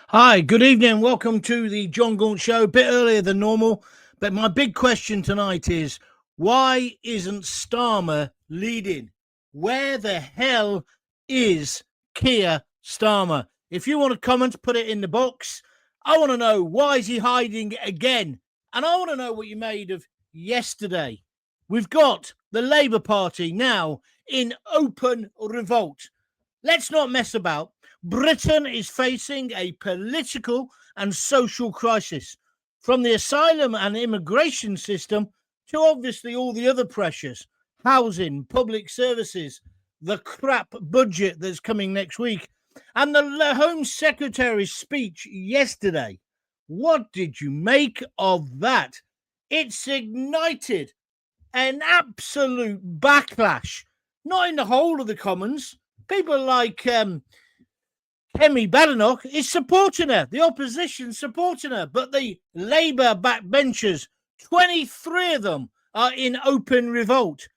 Hi, good evening. Welcome to the John Gaunt Show. A bit earlier than normal, but my big question tonight is why isn't Starmer leading? Where the hell is Keir Starmer? If you want to comment, put it in the box. I want to know, why is he hiding again? And I want to know what you made of yesterday. We've got the Labour Party now in open revolt. Let's not mess about. Britain is facing a political and social crisis, from the asylum and immigration system to obviously all the other pressures: housing, public services, the crap budget that's coming next week, and the Home Secretary's speech yesterday. What did you make of that? It's ignited an absolute backlash, not in the whole of the Commons. People like Kemi Badenoch is supporting her, the opposition supporting her, but the Labour backbenchers, 23 of them, are in open revolt,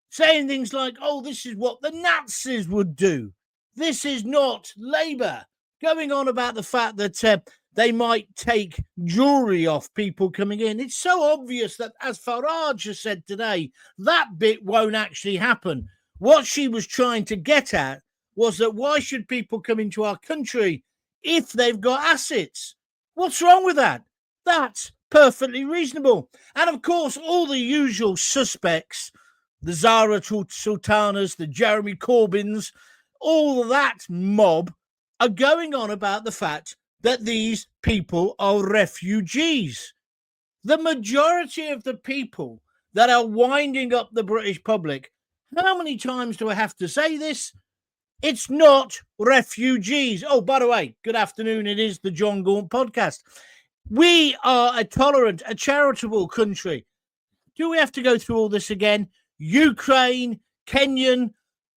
saying things like, oh, this is what the Nazis would do. This is not Labour. Going on about the fact that they might take jewellery off people coming in. It's so obvious that, as Farage has said today, that bit won't actually happen. What she was trying to get at was that why should people come into our country if they've got assets? What's wrong with that? That's perfectly reasonable. And of course, all the usual suspects, the Zara Sultanas, the Jeremy Corbyns, all that mob are going on about the fact that these people are refugees. The majority of the people that are winding up the British public, how many times do I have to say this? It's not refugees. Oh, by the way, good afternoon. It is the John Gaunt podcast. We are a tolerant, a charitable country. Do we have to go through all this again? Ukraine, Kenyan,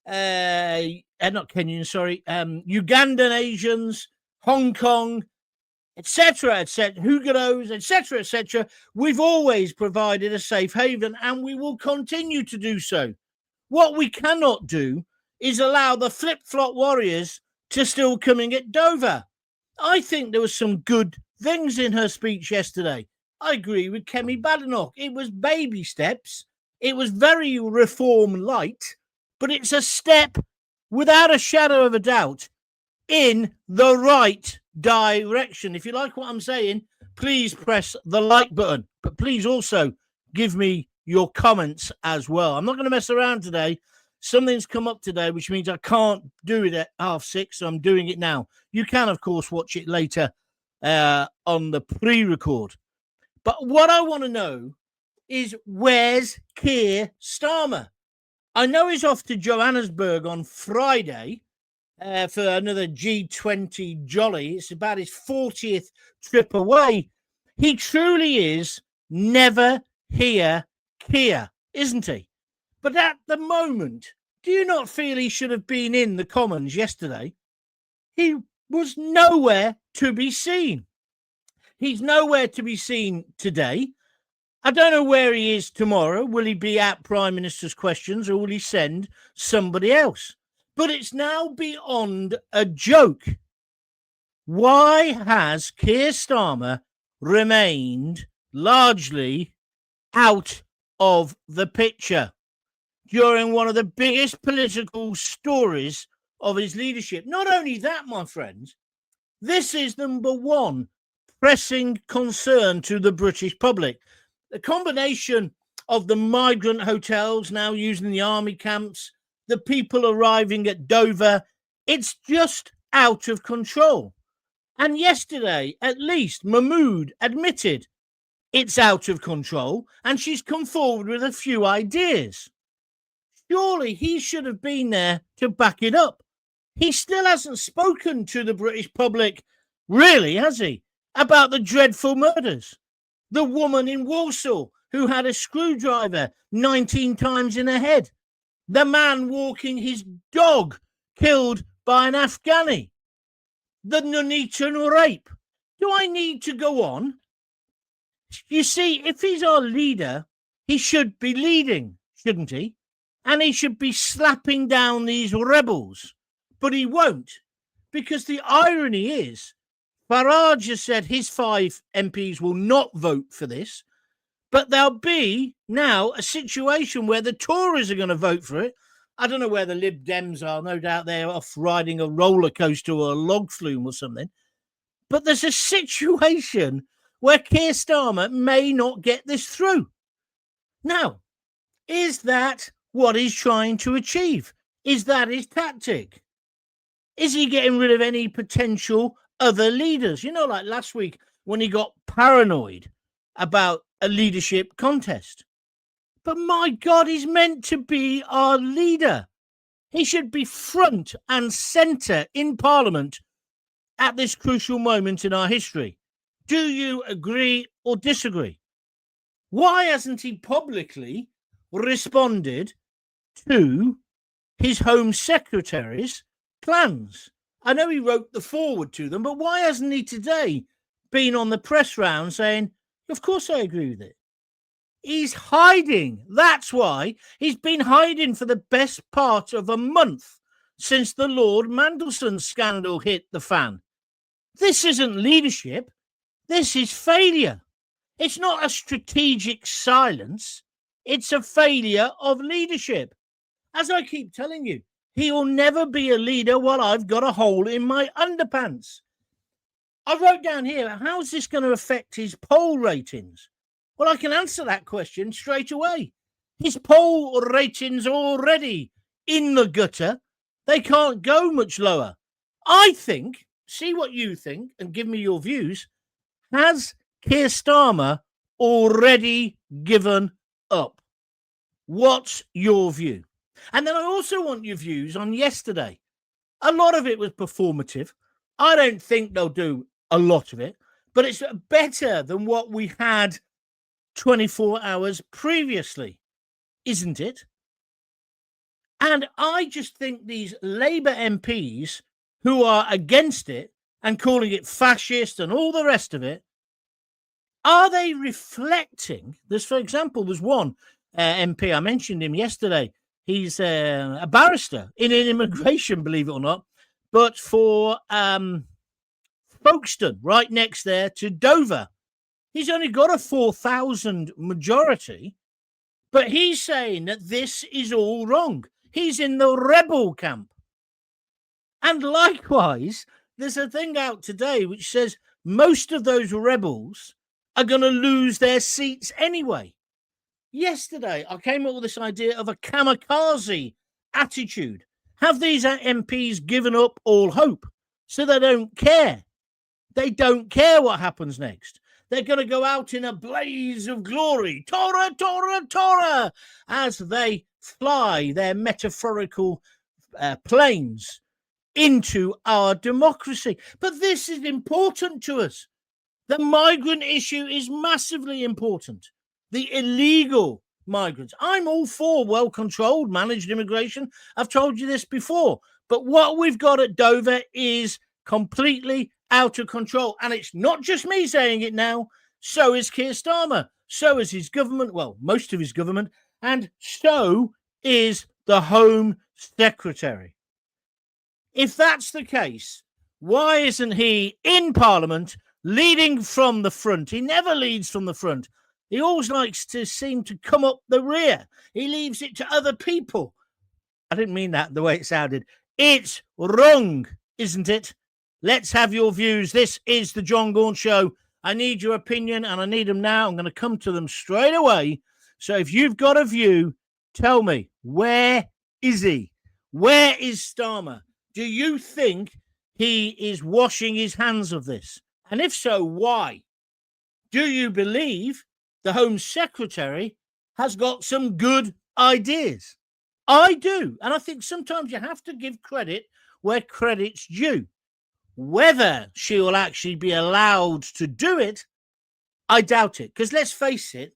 not Kenyan, sorry, Ugandan Asians, Hong Kong, etc., Huguenots, etc. We've always provided a safe haven, and we will continue to do so. What we cannot do is allow the flip-flop warriors to still coming at Dover. I think there was some good things in her speech yesterday. I agree with Kemi Badenoch. It was baby steps. It was very reform light, but it's a step, without a shadow of a doubt, in the right direction. If you like what I'm saying, please press the like button, but please also give me your comments as well. I'm not going to mess around today. Something's come up today, which means I can't do it at 6:30, so I'm doing it now. You can, of course, watch it later on the pre-record. But what I want to know is, where's Keir Starmer? I know he's off to Johannesburg on Friday for another G20 jolly. It's about his 40th trip away. He truly is never here, Keir, isn't he? But at the moment, do you not feel he should have been in the Commons yesterday? He was nowhere to be seen. He's nowhere to be seen today. I don't know where he is tomorrow. Will he be at Prime Minister's questions, or will he send somebody else? But it's now beyond a joke. Why has Keir Starmer remained largely out of the picture during one of the biggest political stories of his leadership? Not only that, my friends, this is number one pressing concern to the British public. The combination of the migrant hotels now using the army camps, the people arriving at Dover, it's just out of control. And yesterday, at least, Mahmood admitted it's out of control, and she's come forward with a few ideas. Surely he should have been there to back it up. He still hasn't spoken to the British public, really, has he, about the dreadful murders? The woman in Warsaw who had a screwdriver 19 times in her head. The man walking his dog killed by an Afghani. The Nuneaton rape. Do I need to go on? You see, if he's our leader, he should be leading, shouldn't he? And he should be slapping down these rebels. But he won't, because the irony is, Farage has said his 5 MPs will not vote for this, but there'll be now a situation where the Tories are going to vote for it. I don't know where the Lib Dems are. No doubt they're off riding a roller coaster or a log flume or something. But there's a situation where Keir Starmer may not get this through. Now, is that what he's trying to achieve? Is that his tactic? Is he getting rid of any potential other leaders? You know, like last week when he got paranoid about a leadership contest. But my God, he's meant to be our leader. He should be front and centre in Parliament at this crucial moment in our history. Do you agree or disagree? Why hasn't he publicly responded to his Home Secretary's plans? I know he wrote the forward to them, but why hasn't he today been on the press round saying, of course I agree with it? He's hiding. That's why he's been hiding for the best part of a month since the Lord Mandelson scandal hit the fan. This isn't leadership. This is failure. It's not a strategic silence. It's a failure of leadership. As I keep telling you, he will never be a leader while I've got a hole in my underpants. I wrote down here, how's this going to affect his poll ratings? Well, I can answer that question straight away. His poll ratings are already in the gutter. They can't go much lower. I think, see what you think and give me your views. Has Keir Starmer already given up? What's your view? And then I also want your views on yesterday. A lot of it was performative. I don't think they'll do a lot of it, but it's better than what we had 24 hours previously, isn't it? And I just think these Labour MPs who are against it and calling it fascist and all the rest of it, are they reflecting? For example, there's one MP, I mentioned him yesterday. He's a barrister in immigration, believe it or not, but for Folkestone, right next there to Dover. He's only got a 4,000 majority, but he's saying that this is all wrong. He's in the rebel camp. And likewise, there's a thing out today which says most of those rebels are going to lose their seats anyway. Yesterday, I came up with this idea of a kamikaze attitude. Have these MPs given up all hope so they don't care? They don't care what happens next. They're going to go out in a blaze of glory, Torah, Torah, Torah, as they fly their metaphorical planes into our democracy. But this is important to us. The migrant issue is massively important. The illegal migrants. I'm all for well-controlled, managed immigration. I've told you this before. But what we've got at Dover is completely out of control. And it's not just me saying it now. So is Keir Starmer. So is his government. Well, most of his government. And so is the Home Secretary. If that's the case, why isn't he in Parliament leading from the front? He never leads from the front. He always likes to seem to come up the rear. He leaves it to other people. I didn't mean that the way it sounded. It's wrong, isn't it? Let's have your views. This is the John Gaunt Show. I need your opinion, and I need them now. I'm going to come to them straight away. So if you've got a view, tell me, where is he? Where is Starmer? Do you think he is washing his hands of this? And if so, why? Do you believe the Home Secretary has got some good ideas? I do. And I think sometimes you have to give credit where credit's due. Whether she will actually be allowed to do it, I doubt it. Because let's face it,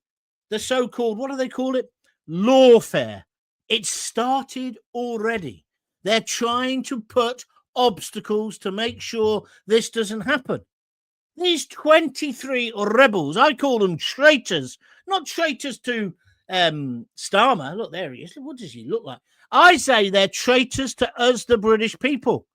the so-called, what do they call it? Lawfare. It started already. They're trying to put obstacles to make sure this doesn't happen. These 23 rebels, I call them traitors, not traitors to Starmer. Look, there he is. What does he look like? I say they're traitors to us, the British people.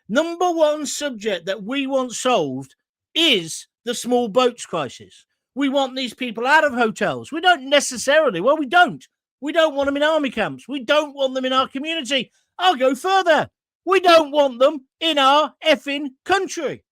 Number one subject that we want solved is the small boats crisis. We want these people out of hotels. We don't necessarily. Well, we don't. We don't want them in army camps. We don't want them in our community. I'll go further. We don't want them in our effing country.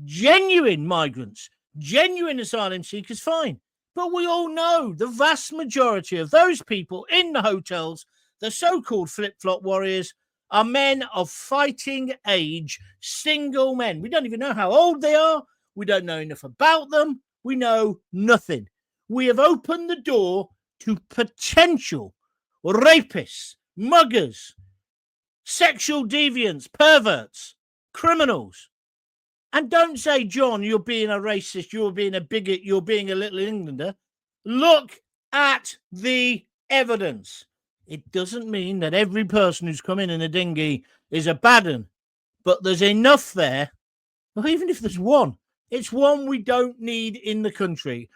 Genuine migrants, genuine asylum seekers, fine. But we all know the vast majority of those people in the hotels, the so-called flip-flop warriors, are men of fighting age, single men. We don't even know how old they are. We don't know enough about them. We know nothing. We have opened the door to potential rapists, muggers, sexual deviants, perverts, criminals. And don't say, John, you're being a racist, you're being a bigot, you're being a little Englander. Look at the evidence. It doesn't mean that every person who's come in a dinghy is a bad one, but there's enough there. Well, even if there's one, it's one we don't need in the country.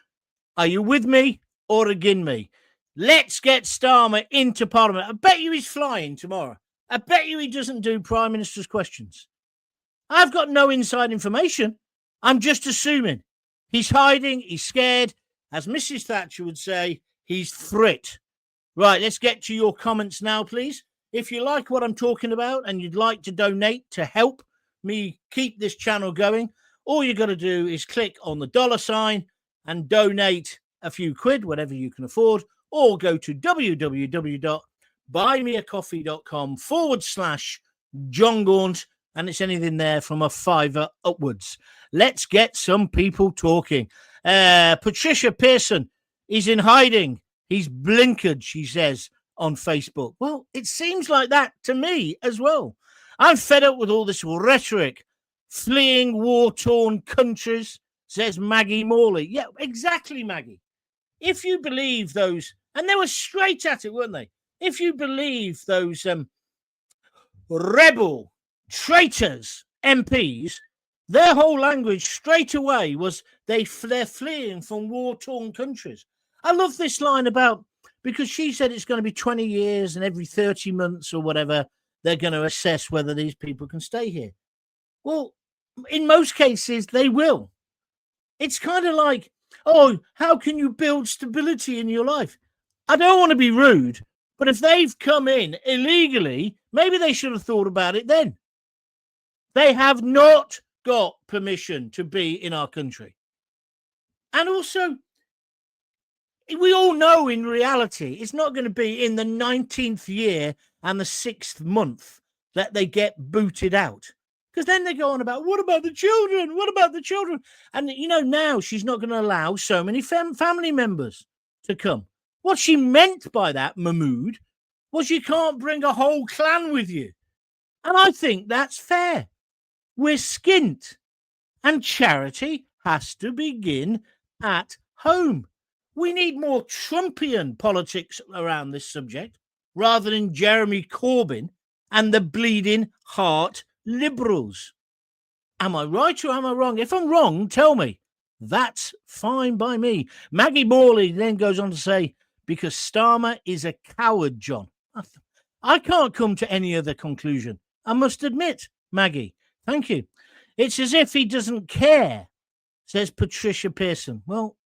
Are you with me or against me? Let's get Starmer into Parliament. I bet you he's flying tomorrow. I bet you he doesn't do Prime Minister's questions. I've got no inside information. I'm just assuming. He's hiding. He's scared. As Mrs. Thatcher would say, he's frit. Right, let's get to your comments now, please. If you like what I'm talking about and you'd like to donate to help me keep this channel going, all you got to do is click on the $ and donate a few quid, whatever you can afford, or go to www.buymeacoffee.com/John Gaunt, and it's anything there from a £5 upwards. Let's get some people talking. Patricia Pearson is in hiding. He's blinkered, she says on Facebook. Well, it seems like that to me as well. I'm fed up with all this rhetoric. Fleeing war-torn countries, says Maggie Morley. Yeah, exactly, Maggie. If you believe those, and they were straight at it, weren't they? If you believe those rebel traitors MPs, their whole language straight away was they're fleeing from war-torn countries. I love this line about, because she said it's going to be 20 years and every 30 months or whatever, they're going to assess whether these people can stay here. Well, in most cases, they will. It's kind of like, oh, how can you build stability in your life? I don't want to be rude, but if they've come in illegally, maybe they should have thought about it then. They have not got permission to be in our country. And also, we all know in reality, it's not going to be in the 19th year and the 6th month that they get booted out. Because then they go on about, what about the children? What about the children? And, you know, now she's not going to allow so many family members to come. What she meant by that, Mahmood, was you can't bring a whole clan with you. And I think that's fair. We're skint. And charity has to begin at home. We need more Trumpian politics around this subject rather than Jeremy Corbyn and the bleeding heart liberals. Am I right or am I wrong? If I'm wrong, tell me. That's fine by me. Maggie Morley then goes on to say, because Starmer is a coward, John. I can't come to any other conclusion. I must admit, Maggie. Thank you. It's as if he doesn't care, says Patricia Pearson. Well,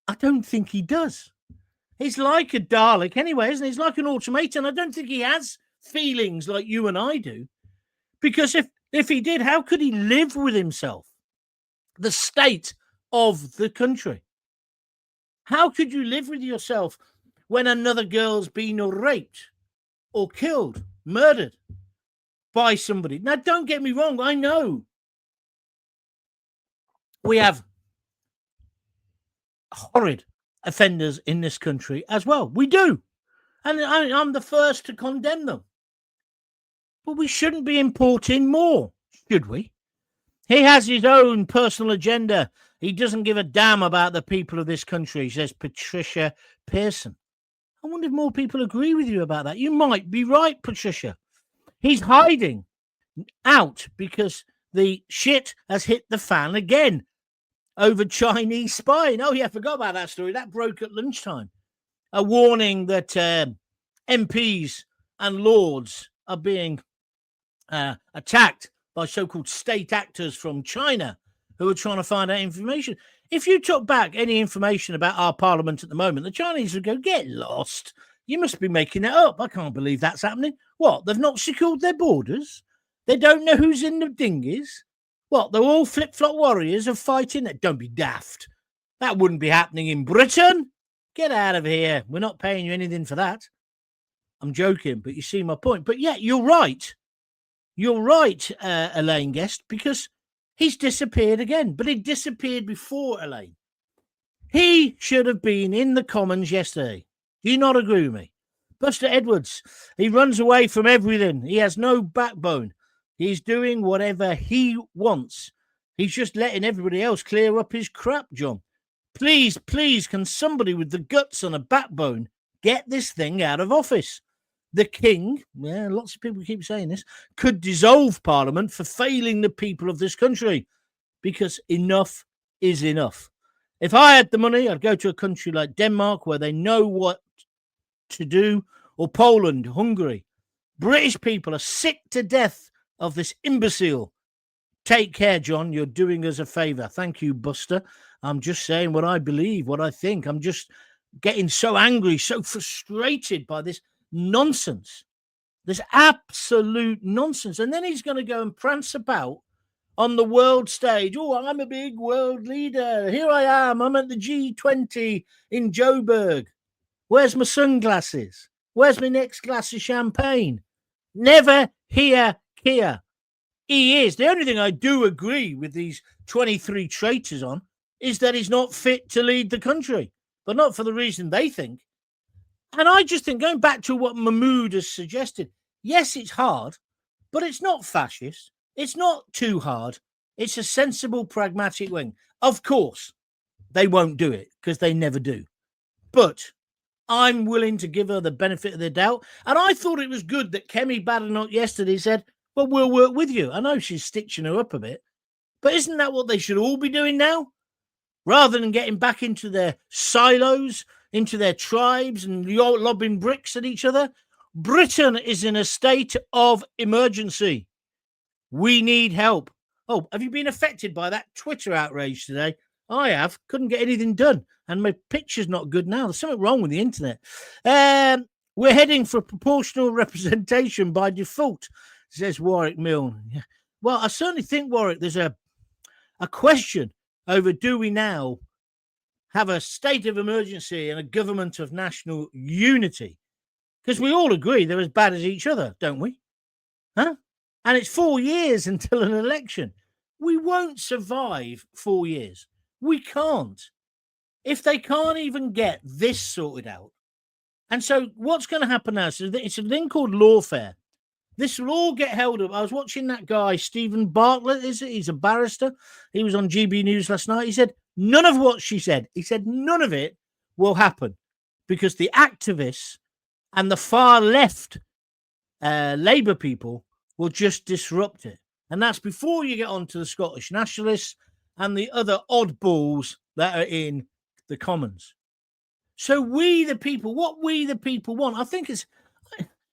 I don't think he does. He's like a Dalek anyway, isn't he? He's like an automaton. I don't think he has feelings like you and I do. Because if he did, how could he live with himself? The state of the country. How could you live with yourself when another girl's been raped or killed, murdered by somebody? Now, don't get me wrong. I know we have horrid offenders in this country as well. We do. And I'm the first to condemn them. But we shouldn't be importing more, should we? He has his own personal agenda. He doesn't give a damn about the people of this country, says Patricia Pearson. I wonder if more people agree with you about that. You might be right, Patricia. He's hiding out because the shit has hit the fan again over Chinese spying. Oh, yeah, I forgot about that story. That broke at lunchtime. A warning that MPs and lords are being attacked by so-called state actors from China who are trying to find out information. If you took back any information about our parliament at the moment, the Chinese would go, get lost. You must be making it up. I can't believe that's happening. What? They've not secured their borders? They don't know who's in the dinghies? What? They're all flip-flop warriors of fighting? Don't be daft. That wouldn't be happening in Britain. Get out of here. We're not paying you anything for that. I'm joking, but you see my point. But yeah, you're right. You're right, Elaine Guest, because he's disappeared again. But he disappeared before Elaine. He should have been in the Commons yesterday. Do you not agree with me? Buster Edwards, he runs away from everything. He has no backbone. He's doing whatever he wants. He's just letting everybody else clear up his crap, John. Please, please, can somebody with the guts and a backbone get this thing out of office? The king, yeah, lots of people keep saying this, could dissolve Parliament for failing the people of this country, because enough is enough. If I had the money, I'd go to a country like Denmark where they know what to do, or Poland, Hungary. British people are sick to death of this imbecile. Take care, John. You're doing us a favour. Thank you, Buster. I'm just saying what I believe, what I think. I'm just getting so angry, so frustrated by this nonsense, this absolute nonsense. And then he's going to go and prance about on the world stage. Oh, I'm a big world leader. Here I am. I'm at the G20 in Joburg. Where's my sunglasses? Where's my next glass of champagne? Never hear Keir. He is. The only thing I do agree with these 23 traitors on is that he's not fit to lead the country, but not for the reason they think. And I just think, going back to what Mahmood has suggested, yes, it's hard, but it's not fascist. It's not too hard. It's a sensible, pragmatic wing. Of course, they won't do it because they never do. But I'm willing to give her the benefit of the doubt. And I thought it was good that Kemi Badenoch yesterday said, well, we'll work with you. I know she's stitching her up a bit, but isn't that what they should all be doing now? Rather than getting back into their silos, into their tribes and lobbing bricks at each other. Britain is in a state of emergency. We need help. Oh, have you been affected by that Twitter outrage today? I have. Couldn't get anything done. And my picture's not good now. There's something wrong with the internet. We're heading for proportional representation by default, says Warwick Milne. Well, I certainly think, Warwick, there's a question over, do we now have a state of emergency and a government of national unity? Because we all agree they're as bad as each other, don't we? Huh? And it's 4 years until an election. We won't survive 4 years. We can't. If they can't even get this sorted out. And so what's going to happen now? So it's a thing called lawfare. This will all get held up. I was watching that guy, Stephen Bartlett, is it? He's a barrister. He was on GB News last night. He said, none of what she said. He said, none of it will happen because the activists and the far left Labour people will just disrupt it. And that's before you get on to the Scottish nationalists and the other oddballs that are in the Commons. So we, the people, what we, the people, want, I think it's,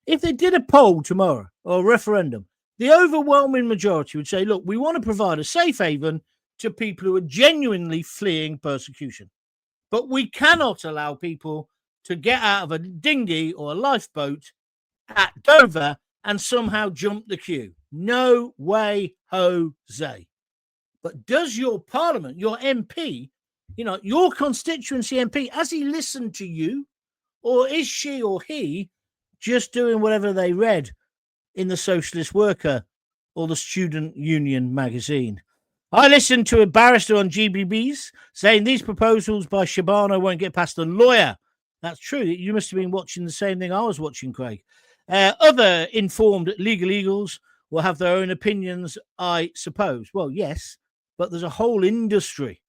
if they did a poll tomorrow or a referendum, the overwhelming majority would say, look, we want to provide a safe haven to people who are genuinely fleeing persecution. But we cannot allow people to get out of a dinghy or a lifeboat at Dover and somehow jump the queue. No way, Jose. But does your parliament, your MP, your constituency MP, has he listened to you? Or is she or he just doing whatever they read in the Socialist Worker or the Student Union magazine? I listened to a barrister on GBBs saying these proposals by Shabana won't get past a lawyer. That's true. You must have been watching the same thing I was watching, Craig. Other informed legal eagles will have their own opinions, I suppose. Well, yes, but there's a whole industry.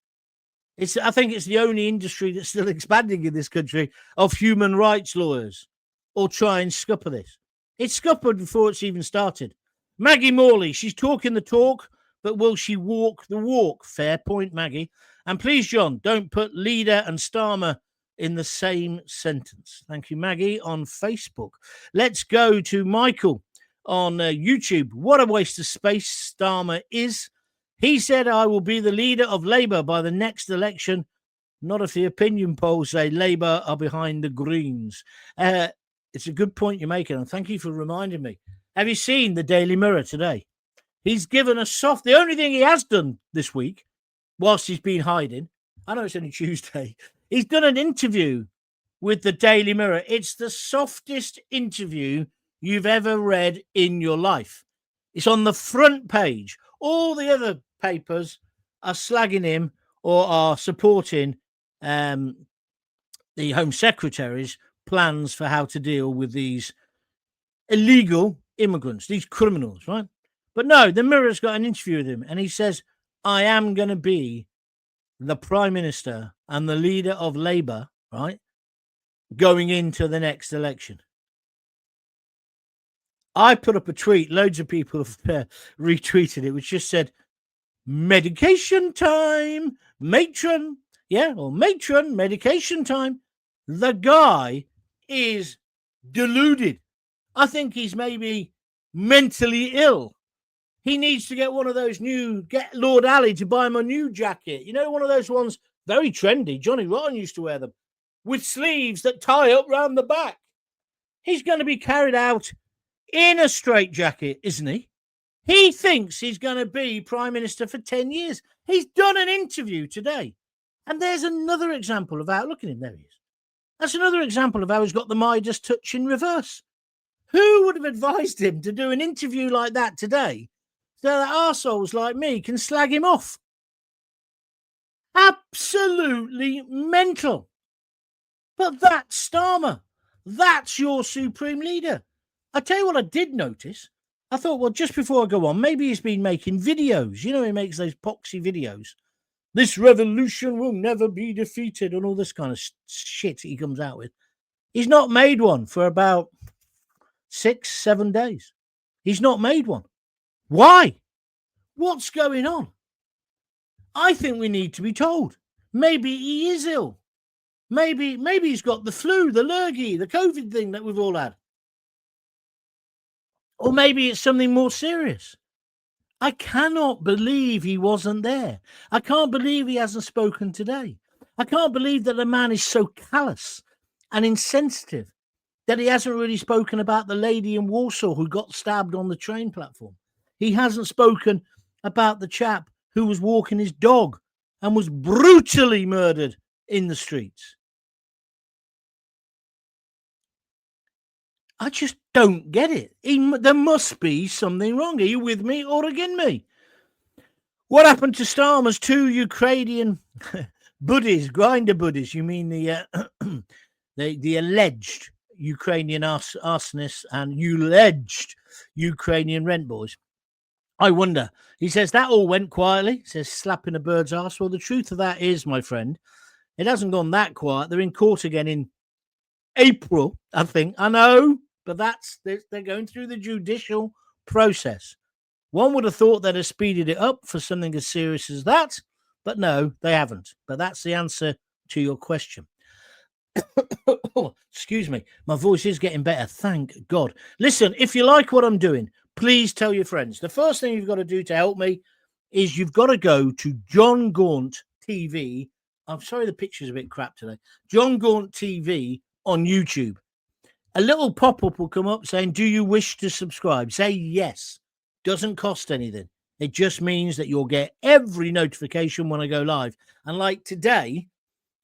I think it's the only industry that's still expanding in this country of human rights lawyers or try and scupper this. It's scuppered before it's even started. Maggie Morley, she's talking the talk, but will she walk the walk? Fair point, Maggie. And please, John, don't put leader and Starmer in the same sentence. Thank you, Maggie, on Facebook. Let's go to Michael. on YouTube. What a waste of space Starmer is. He said, I will be the leader of Labour by the next election. Not if the opinion polls say Labour are behind the Greens. It's a good point you're making, and thank you for reminding me. Have you seen the Daily Mirror today? He's given a soft... The only thing he has done this week, whilst he's been hiding, I know it's only Tuesday, he's done an interview with the Daily Mirror. It's the softest interview you've ever read in your life. It's on the front page. All the other papers are slagging him or are supporting the Home Secretary's plans for how to deal with these illegal immigrants, these criminals, right? But no, the Mirror's got an interview with him, and he says, I am going to be the Prime Minister and the leader of Labour, right, going into the next election. I put up a tweet, loads of people have retweeted it, which just said, medication time, matron, matron, medication time. The guy is deluded. I think he's maybe mentally ill. He needs to get one of those get Lord Ali to buy him a new jacket. You know, one of those ones, very trendy. Johnny Rotten used to wear them, with sleeves that tie up round the back. He's going to be carried out in a straitjacket, isn't he? He thinks he's going to be Prime Minister for 10 years. He's done an interview today. And there's another example of how, look at him, there he is. That's another example of how he's got the Midas touch in reverse. Who would have advised him to do an interview like that today so that arseholes like me can slag him off? Absolutely mental. But that's Starmer. That's your supreme leader. I tell you what I did notice. I thought, well, just before I go on, maybe he's been making videos. You know, he makes those poxy videos. This revolution will never be defeated and all this kind of shit he comes out with. He's not made one for about 6-7 days. He's not made one. Why? What's going on? I think we need to be told. Maybe he is ill. Maybe he's got the flu, the lurgy, the COVID thing that we've all had. Or maybe it's something more serious. I cannot believe he wasn't there. I can't believe he hasn't spoken today. I can't believe that the man is so callous and insensitive that he hasn't really spoken about the lady in Warsaw who got stabbed on the train platform. He hasn't spoken about the chap who was walking his dog and was brutally murdered in the streets. I just don't get it. There must be something wrong. Are you with me or against me? What happened to Starmer's 2 Ukrainian buddies, grinder buddies? You mean the alleged Ukrainian arsonists and alleged Ukrainian rent boys? I wonder. He says that all went quietly. He says slapping a bird's arse. Well, the truth of that is, my friend, it hasn't gone that quiet. They're in court again in April, I think. I know, but they're going through the judicial process. One would have thought they'd have speeded it up for something as serious as that, but no, they haven't. But that's the answer to your question. Excuse me. My voice is getting better. Thank God. Listen, if you like what I'm doing, please tell your friends. The first thing you've got to do to help me is you've got to go to John Gaunt TV. I'm sorry the picture's a bit crap today. John Gaunt TV on YouTube. A little pop-up will come up saying, do you wish to subscribe? Say yes. Doesn't cost anything. It just means that you'll get every notification when I go live. And like today,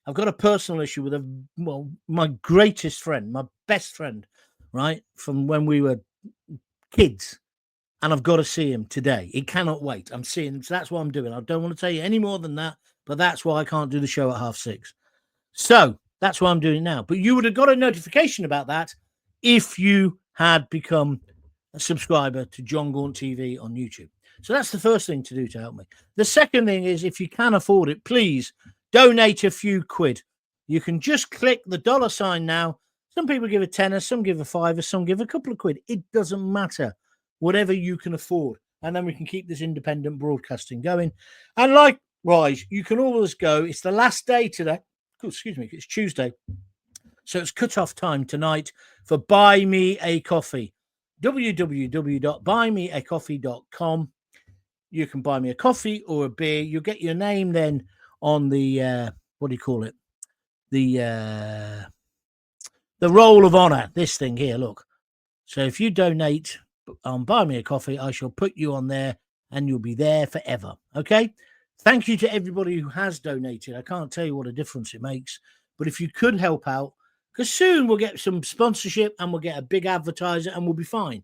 I've got a personal issue with my greatest friend, my best friend, right, from when we were kids. And I've got to see him today. He cannot wait. I'm seeing him. So that's what I'm doing. I don't want to tell you any more than that, but that's why I can't do the show at 6:30. So that's why I'm doing it now. But you would have got a notification about that if you had become a subscriber to John Gaunt TV on YouTube. So that's the first thing to do to help me. The second thing is, if you can afford it, please donate a few quid. You can just click the $ now. Some people give a tenner, some give a fiver, some give a couple of quid. It doesn't matter. Whatever you can afford. And then we can keep this independent broadcasting going. And likewise, you can always go. It's the last day today. Oh, excuse me. It's Tuesday. So it's cut-off time tonight for Buy Me a Coffee. www.buymeacoffee.com. You can buy me a coffee or a beer. You'll get your name then on the, what do you call it? The roll of honor, this thing here, look. So if you donate on Buy Me a Coffee, I shall put you on there and you'll be there forever. Okay? Thank you to everybody who has donated. I can't tell you what a difference it makes. But if you could help out, because soon we'll get some sponsorship and we'll get a big advertiser and we'll be fine.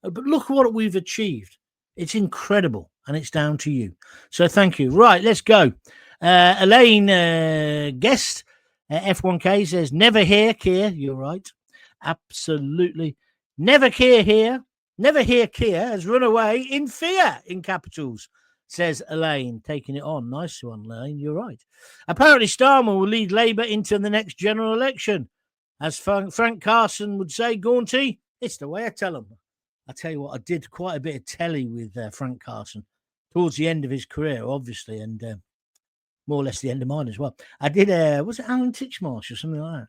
But look what we've achieved. It's incredible and it's down to you. So thank you. Right, let's go. Elaine Guest, F1K says, never hear, Keir. You're right. Absolutely. Never Keir here. Never hear Keir has run away in fear in capitals, says Elaine, taking it on. Nice one, Elaine. You're right. Apparently, Starmer will lead Labour into the next general election. As Frank Carson would say, Gaunty, it's the way I tell them. I tell you what, I did quite a bit of telly with Frank Carson towards the end of his career, obviously, and more or less the end of mine as well. I did, was it Alan Titchmarsh or something like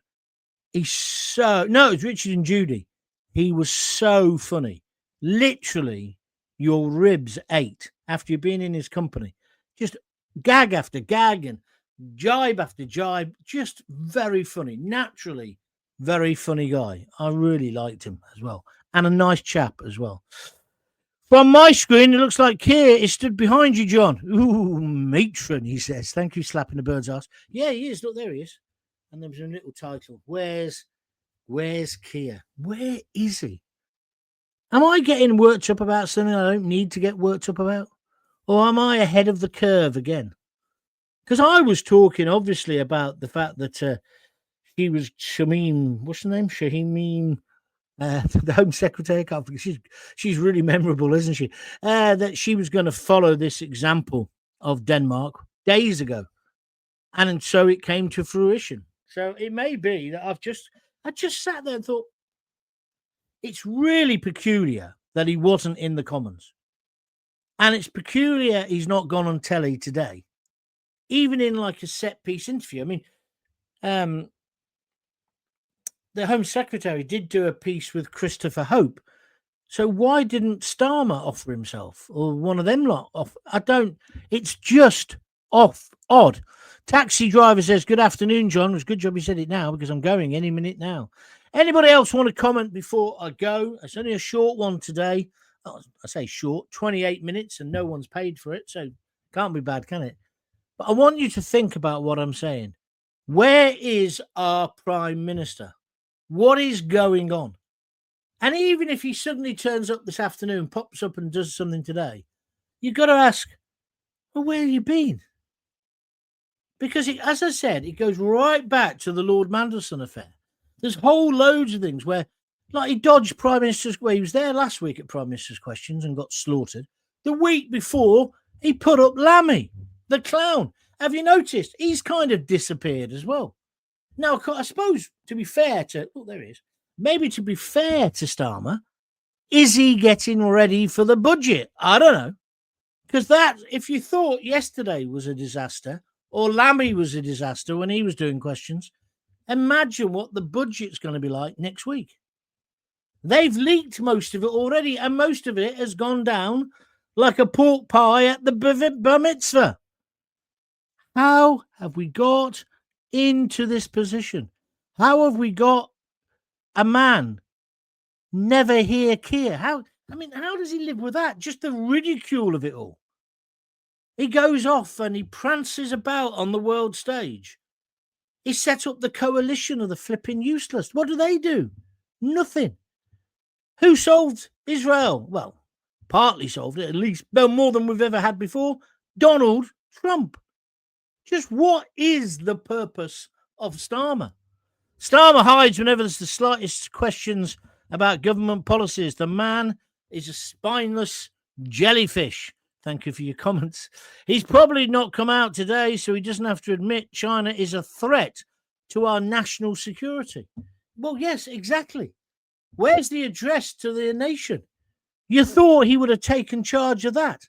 that? No, it was Richard and Judy. He was so funny. Literally, your ribs ate after you've been in his company. Just gag after gag and jibe after jibe. Just very funny. Naturally, very funny guy. I really liked him as well. And a nice chap as well. From my screen, it looks like Keir is stood behind you, John. Ooh, matron, he says. Thank you, slapping the bird's ass. Yeah, he is. Look, there he is. And there was a little title. Where's Keir? Where is he? Am I getting worked up about something I don't need to get worked up about? Or am I ahead of the curve again? Because I was talking, obviously, about the fact that he was Shamim, what's her name? Shahimeen, the Home Secretary. I can't forget. She's really memorable, isn't she? That she was going to follow this example of Denmark days ago. And so it came to fruition. So it may be that I just sat there and thought, it's really peculiar that he wasn't in the Commons. And it's peculiar he's not gone on telly today, even in like a set-piece interview. I mean, the Home Secretary did do a piece with Christopher Hope. So why didn't Starmer offer himself or one of them lot off? It's just odd. Taxi driver says, good afternoon, John. It was a good job you said it now because I'm going any minute now. Anybody else want to comment before I go? It's only a short one today. Oh, I say short, 28 minutes, and no one's paid for it, so can't be bad, can it? But I want you to think about what I'm saying. Where is our Prime Minister? What is going on? And even if he suddenly turns up this afternoon, pops up and does something today, you've got to ask, well, where have you been? Because, as I said, it goes right back to the Lord Mandelson affair. There's whole loads of things where, like, he dodged Prime Minister's, he was there last week at Prime Minister's Questions and got slaughtered. The week before, he put up Lammy, the clown. Have you noticed? He's kind of disappeared as well. Now, I suppose, to be fair to, oh, there he is. Maybe to be fair to Starmer, is he getting ready for the budget? I don't know. Because if you thought yesterday was a disaster, or Lammy was a disaster when he was doing questions, imagine what the budget's going to be like next week. They've leaked most of it already, and most of it has gone down like a pork pie at the bar mitzvah. How have we got into this position? How have we got a man never hear Keir? How does he live with that? Just the ridicule of it all. He goes off and he prances about on the world stage. He set up the coalition of the flipping useless. What do? Nothing. Who solved Israel? Well, partly solved it, at least more than we've ever had before. Donald Trump. Just what is the purpose of Starmer? Starmer hides whenever there's the slightest questions about government policies. The man is a spineless jellyfish. Thank you for your comments. He's probably not come out today, so he doesn't have to admit China is a threat to our national security. Well, yes, exactly. Where's the address to the nation? You thought he would have taken charge of that.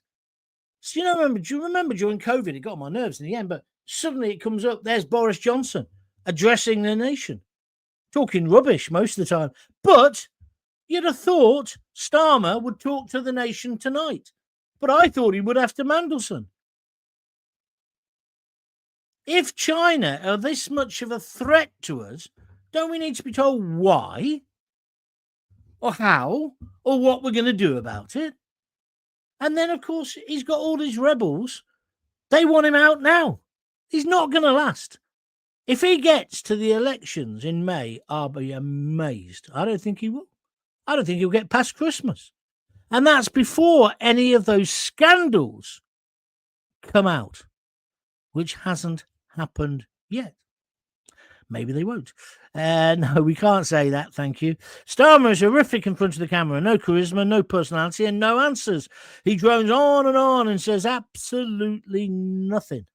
So, do you remember during COVID, it got on my nerves in the end, but suddenly it comes up, there's Boris Johnson addressing the nation, talking rubbish most of the time. But You'd have thought Starmer would talk to the nation tonight, but I thought he would after Mandelson. If China are this much of a threat to us, don't we need to be told why, or how, or what we're going to do about it? And then, of course, he's got all these rebels. They want him out now. He's not going to last. If he gets to the elections in May, I'll be amazed. I don't think he will. I don't think he'll get past Christmas. And that's before any of those scandals come out, which hasn't happened yet. Maybe they won't. No, we can't say that, thank you. Starmer is horrific in front of the camera. No charisma, no personality, and no answers. He drones on and says absolutely nothing.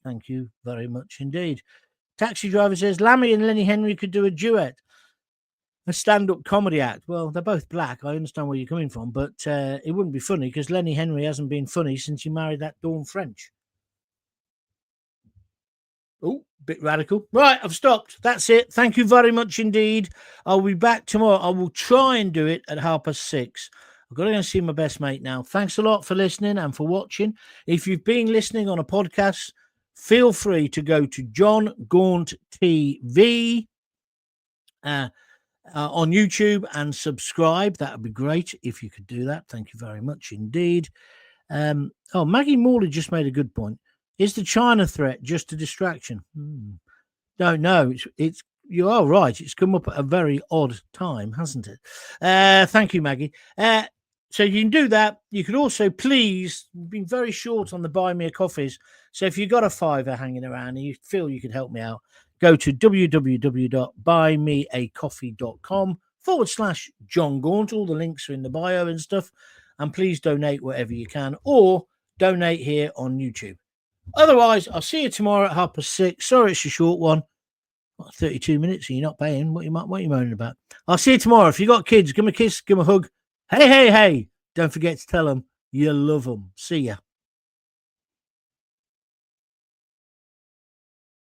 Thank you very much indeed. Taxi driver says Lammy and Lenny Henry could do a duet. A stand-up comedy act. Well, they're both black. I understand where you're coming from, but it wouldn't be funny because Lenny Henry hasn't been funny since he married that Dawn French. Oh, bit radical. Right, I've stopped. That's it. Thank you very much indeed. I'll be back tomorrow. I will try and do it at 6:30. I've got to go and see my best mate now. Thanks a lot for listening and for watching. If you've been listening on a podcast, feel free to go to John Gaunt TV on YouTube and subscribe. That would be great if you could do that. Thank you very much indeed. Maggie Morley just made a good point. Is the China threat just a distraction? Don't know. It's you are right. It's come up at a very odd time, hasn't it? Thank you, Maggie. So you can do that. You could also, please, we've been very short on the Buy Me a Coffees. So if you've got a fiver hanging around and you feel you could help me out, go to www.buymeacoffee.com/John Gaunt. All the links are in the bio and stuff. And please donate whatever you can, or donate here on YouTube. Otherwise, I'll see you tomorrow at 6:30. Sorry, it's a short one. 32 minutes and you're not paying. What are you moaning about? I'll see you tomorrow. If you got kids, give them a kiss, give them a hug. Hey. Don't forget to tell them you love them. See ya.